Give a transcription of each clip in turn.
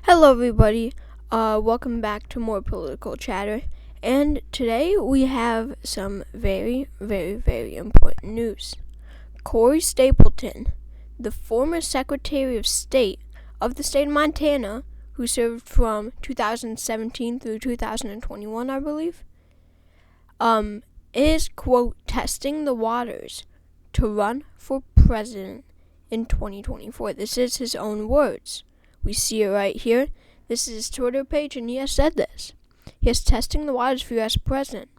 Hello, everybody. Welcome back to more political chatter. And today we have some very, very, very important news. Cory Stapleton, the former Secretary of State of the state of Montana, who served from 2017 through 2021, I believe, is, quote, testing the waters to run for president in 2024. This is his own words. We see it right here. This is his Twitter page, and he has said this. He is testing the waters for U.S. president.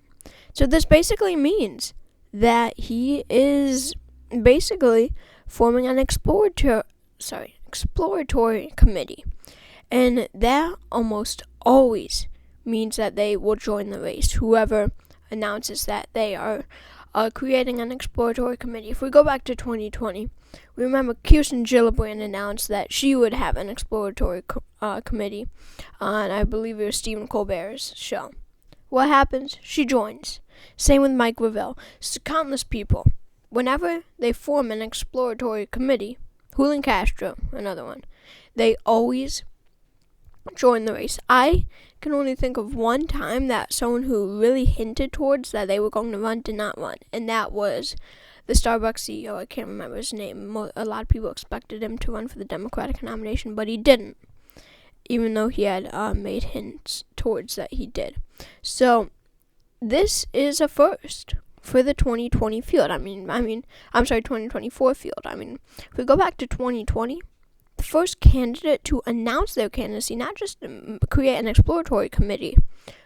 So this basically means that he is basically forming an exploratory committee. And that almost always means that they will join the race. Whoever announces that they are creating an exploratory committee. If we go back to 2020, we remember Kirsten Gillibrand announced that she would have an exploratory committee on, I believe it was Stephen Colbert's show. What happens? She joins. Same with Mike Revelle. So countless people, whenever they form an exploratory committee, Julian Castro, another one, they always join the race. I can only think of one time that someone who really hinted towards that they were going to run did not run, and that was the Starbucks CEO. I can't remember his name. A lot of people expected him to run for the Democratic nomination, but he didn't, even though he had made hints towards that he did. So this is a first for the 2020 field. 2024 field. If we go back to 2020, the first candidate to announce their candidacy, not just create an exploratory committee,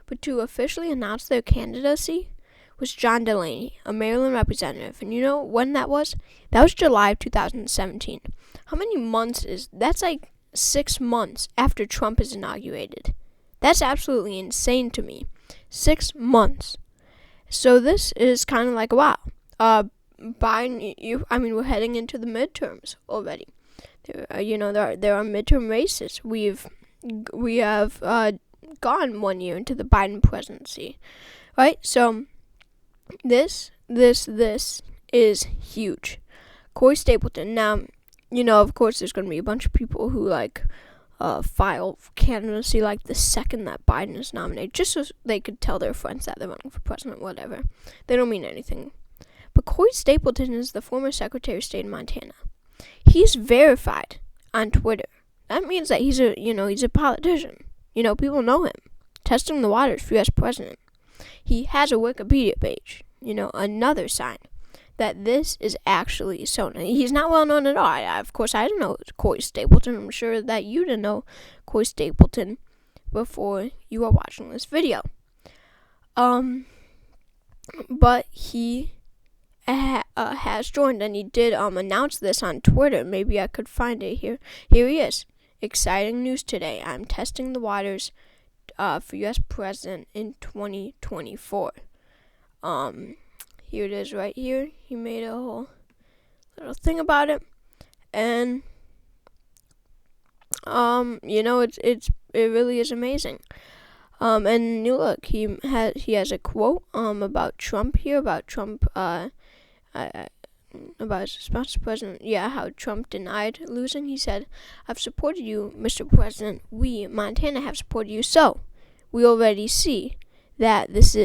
but to officially announce their candidacy, was John Delaney, a Maryland representative. And you know when that was? That was July of 2017. How many months is that's? Like 6 months after Trump is inaugurated. That's absolutely insane to me. 6 months. So this is kind of like, wow. Biden, we're heading into the midterms already. There are midterm races. We have gone 1 year into the Biden presidency, right? So this is huge. Cory Stapleton. Now, of course, there's going to be a bunch of people who file candidacy the second that Biden is nominated, just so they could tell their friends that they're running for president. Whatever. They don't mean anything. But Cory Stapleton is the former Secretary of State of Montana. He's verified on Twitter. That means that he's a politician. People know him. Testing the waters for U.S. president. He has a Wikipedia page. Another sign that this is actually so. He's not well known at all. Of course, I didn't know Cory Stapleton. I'm sure that you didn't know Cory Stapleton before you were watching this video. But he has joined, and he did announce this on Twitter. Maybe I could find it here. Here he is. Exciting news today. I'm testing the waters for U.S. president in 2024. Here it is right here. He made a whole little thing about it, and it really is amazing. And you look, he has a quote about Trump here, about Trump about his response to President, how Trump denied losing. He said, "I've supported you, Mr. President. We, Montana, have supported you. So we already see that this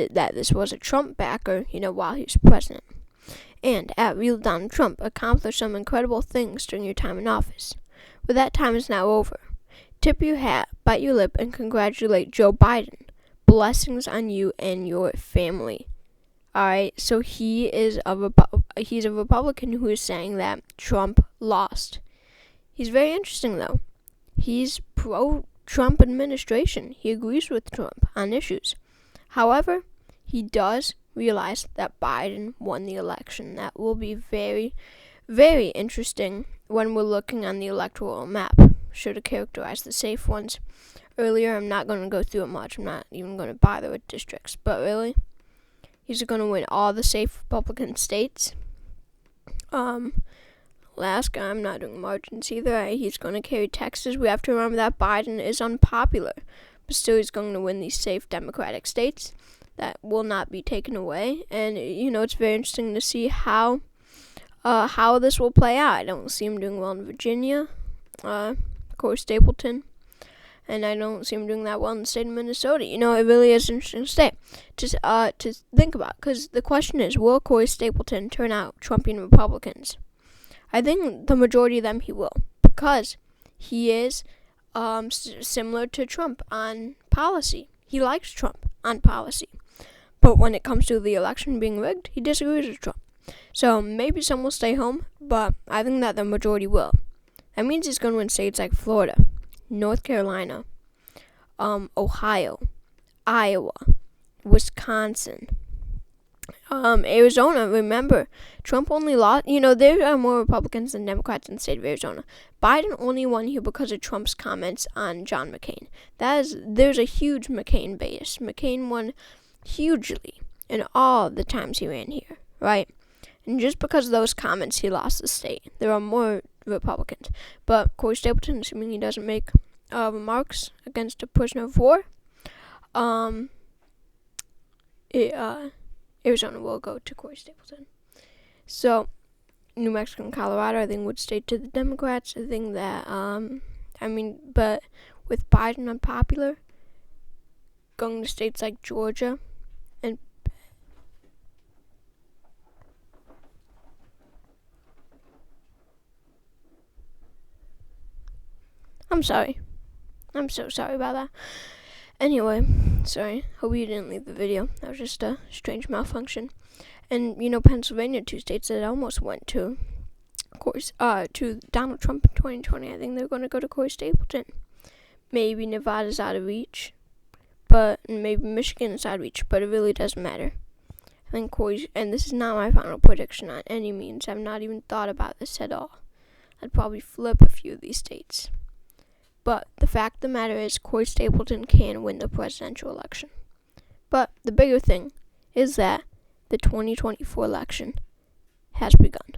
was a Trump backer, while he was president. And at real Donald Trump accomplished some incredible things during your time in office. But that time is now over. Tip your hat, bite your lip, and congratulate Joe Biden. Blessings on you and your family." All right, so he's a Republican who is saying that Trump lost. He's very interesting, though. He's pro-Trump administration. He agrees with Trump on issues. However, he does realize that Biden won the election. That will be very, very interesting when we're looking on the electoral map. Should have characterized the safe ones earlier. I'm not going to go through it much. I'm not even going to bother with districts. But really, he's going to win all the safe Republican states. Alaska, I'm not doing margins either. He's going to carry Texas. We have to remember that Biden is unpopular. But still, he's going to win these safe Democratic states that will not be taken away. And, it's very interesting to see how this will play out. I don't see him doing well in Virginia. Cory Stapleton and I don't see him doing that well in the state of Minnesota. You know, it really is an interesting state to think about, because the question is, will Cory Stapleton turn out Trumpian Republicans? I think the majority of them he will, because he is similar to Trump on policy. He likes Trump on policy. But when it comes to the election being rigged, he disagrees with Trump. So maybe some will stay home, but I think that the majority will. That means he's going to win states like Florida, North Carolina, Ohio, Iowa, Wisconsin, Arizona. Remember, Trump only lost. You know, there are more Republicans than Democrats in the state of Arizona. Biden only won here because of Trump's comments on John McCain. There's a huge McCain base. McCain won hugely in all the times he ran here, right? And just because of those comments, he lost the state. There are more Republicans. But Cory Stapleton, assuming he doesn't make remarks against a prisoner of war, Arizona will go to Cory Stapleton. So, New Mexico and Colorado, I think, would stay to the Democrats. I think that, but with Biden unpopular, going to states like Georgia and I'm sorry. I'm so sorry about that. Anyway, sorry. Hope you didn't leave the video. That was just a strange malfunction. And, you know, Pennsylvania, 2 states that almost went to, of course, to Donald Trump in 2020. I think they're going to go to Cory Stapleton. Maybe Nevada's out of reach. But maybe Michigan is out of reach. But it really doesn't matter. I think Cory's, and this is not my final prediction on any means. I've not even thought about this at all. I'd probably flip a few of these states. But the fact of the matter is, Cory Stapleton can win the presidential election. But the bigger thing is that the 2024 election has begun.